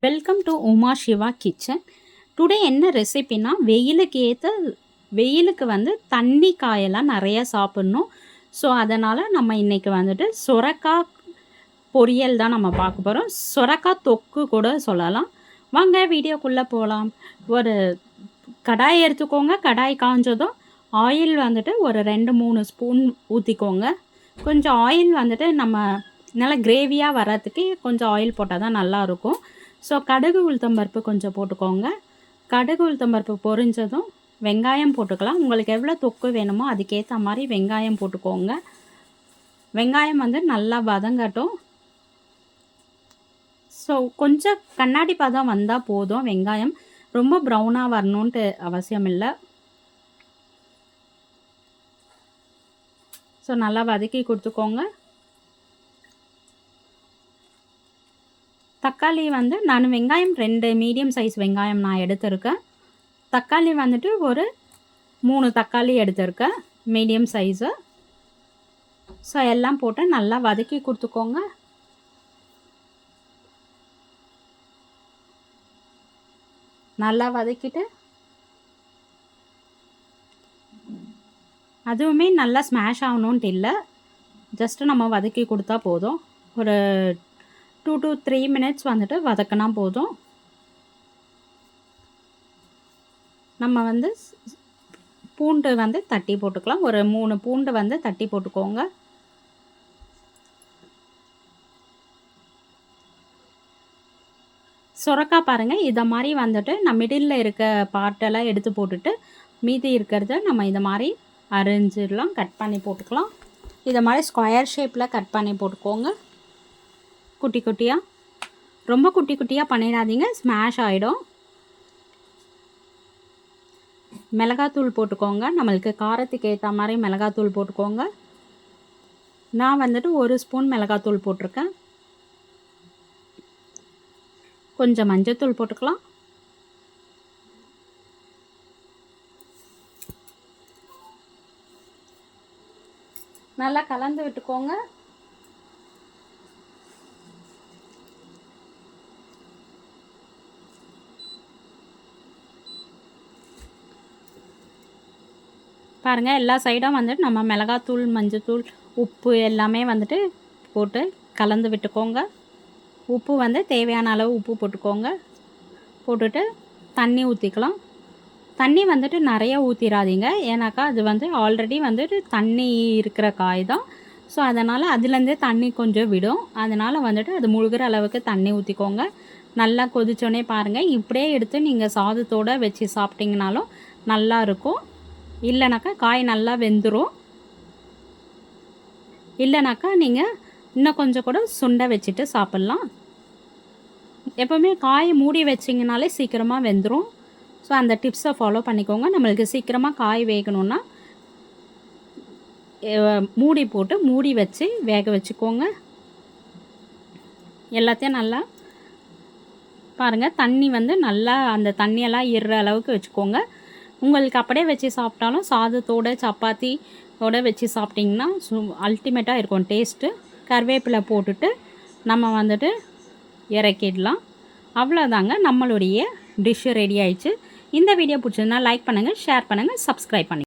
Welcome to Uma Siva kitchen. Today என்ன ரெசிபினா, வெயிலுக்கு வந்து தண்ணி காயெல்லாம் நிறைய சாப்பிட்ணும். ஸோ அதனால் நம்ம இன்றைக்கி வந்துட்டு சொரக்காய் பொரியல் தான் நம்ம பார்க்க போகிறோம். சொரக்காய் தொக்கு கூட சொல்லலாம். வாங்க வீடியோக்குள்ளே போகலாம். ஒரு கடாய் எடுத்துக்கோங்க. கடாய் காஞ்சதும் ஆயில் வந்துட்டு ஒரு 2-3 ஸ்பூன் ஊற்றிக்கோங்க. கொஞ்சம் ஆயில் வந்துட்டு நம்ம நல்லா கிரேவியாக வர்றதுக்கு கொஞ்சம் ஆயில் போட்டால் தான் நல்லாயிருக்கும். ஸோ கடுகு உளுத்தம்பருப்பு கொஞ்சம் போட்டுக்கோங்க. கடுகு உளுத்தம்பருப்பு பொரிஞ்சதும் வெங்காயம் போட்டுக்கலாம். உங்களுக்கு எவ்வளோ தொக்கு வேணுமோ அதுக்கேற்ற மாதிரி வெங்காயம் போட்டுக்கோங்க. வெங்காயம் வந்து நல்லா வதங்கட்டும். ஸோ கொஞ்சம் கண்ணாடி பதம் வந்தால் போதும். வெங்காயம் ரொம்ப ப்ரௌனாக வரணுன்ட்டு அவசியம் இல்லை. ஸோ நல்லா வதக்கி கொடுத்துக்கோங்க. தக்காளி வந்து நான் வெங்காயம் 2 மீடியம் சைஸ் வெங்காயம் நான் எடுத்திருக்கேன். தக்காளி வந்துட்டு ஒரு 3 தக்காளி எடுத்திருக்கேன் மீடியம் சைஸு. ஸோ எல்லாம் போட்டு நல்லா வதக்கி கொடுத்துக்கோங்க. நல்லா வதக்கிட்டு அதுவுமே நல்லா ஸ்மாஷ் ஆகணுன்ட்டு இல்லை, ஜஸ்ட்டு நம்ம வதக்கி கொடுத்தா போதும். ஒரு 2 to 3 மினிட்ஸ் வந்துட்டு வதக்கினா போதும். நம்ம வந்து பூண்டு வந்து தட்டி போட்டுக்கலாம். ஒரு 3 பூண்டு வந்து தட்டி போட்டுக்கோங்க. சொரக்காய் பாருங்கள், இதை மாதிரி வந்துட்டு நான் மிடில் இருக்க பார்ட்டெல்லாம் எடுத்து போட்டுட்டு மீதி இருக்கிறத நம்ம இதை மாதிரி அரிஞ்சிடலாம். கட் பண்ணி போட்டுக்கலாம். இதை மாதிரி ஸ்கொயர் ஷேப்பில் கட் பண்ணி போட்டுக்கோங்க. குட்டி குட்டியாக, ரொம்ப குட்டி குட்டியாக பண்ணிடாதீங்க, ஸ்மாஷ் ஆகிடும். மிளகாத்தூள் போட்டுக்கோங்க. நம்மளுக்கு காரத்துக்கு ஏற்ற மாதிரி மிளகாத்தூள் போட்டுக்கோங்க. நான் வந்துட்டு 1 ஸ்பூன் மிளகாத்தூள் போட்டிருக்கேன். கொஞ்சம் மஞ்சத்தூள் போட்டுக்கலாம். நல்லா கலந்து விட்டுக்கோங்க. பாருங்கள், எல்லா சைடும் வந்துட்டு நம்ம மிளகாத்தூள், மஞ்சத்தூள், உப்பு எல்லாமே வந்துட்டு போட்டு கலந்து விட்டுக்கோங்க. உப்பு வந்து தேவையான அளவு உப்பு போட்டுக்கோங்க. போட்டுட்டு தண்ணி ஊற்றிக்கலாம். தண்ணி வந்துட்டு நிறைய ஊற்றிடாதீங்க, ஏன்னாக்கா அது வந்து ஆல்ரெடி வந்துட்டு தண்ணி இருக்கிற காய் தான். ஸோ அதனால் அதுலேருந்தே தண்ணி கொஞ்சம் விடும். அதனால் வந்துட்டு அது முழுகிற அளவுக்கு தண்ணி ஊற்றிக்கோங்க. நல்லா கொதிச்சோடனே பாருங்கள், இப்படியே எடுத்து நீங்கள் சாதத்தோடு வச்சு சாப்பிட்டிங்கனாலும் நல்லாயிருக்கும். இல்லைனாக்கா காய் நல்லா வெந்துடும். இல்லைனாக்கா நீங்கள் இன்னும் கொஞ்சம் கூட சுண்டை வச்சுட்டு சாப்பிட்லாம். எப்போவுமே காய் மூடி வச்சிங்கனாலே சீக்கிரமாக வெந்துடும். ஸோ அந்த டிப்ஸை ஃபாலோ பண்ணிக்கோங்க. நம்மளுக்கு சீக்கிரமாக காய் வேகணுன்னா மூடி போட்டு மூடி வச்சு வேக வச்சுக்கோங்க. எல்லாத்தையும் நல்லா பாருங்கள், தண்ணி வந்து நல்லா அந்த தண்ணியெல்லாம் ஏறுற அளவுக்கு வச்சுக்கோங்க. உங்களுக்கு அப்படியே வச்சு சாப்பிட்டாலும் சாதத்தோடு சப்பாத்தியோடு வச்சு சாப்பிட்டிங்கன்னா அல்டிமேட்டாக இருக்கும் டேஸ்ட்டு. கருவேப்பிலை போட்டுட்டு நம்ம வந்துட்டு இறக்கிடலாம். அவ்வளோதாங்க, நம்மளுடைய டிஷ்ஷு ரெடி ஆயிடுச்சு. இந்த வீடியோ பிடிச்சதுன்னா லைக் பண்ணுங்கள், ஷேர் பண்ணுங்கள், சப்ஸ்கிரைப் பண்ணுங்கள்.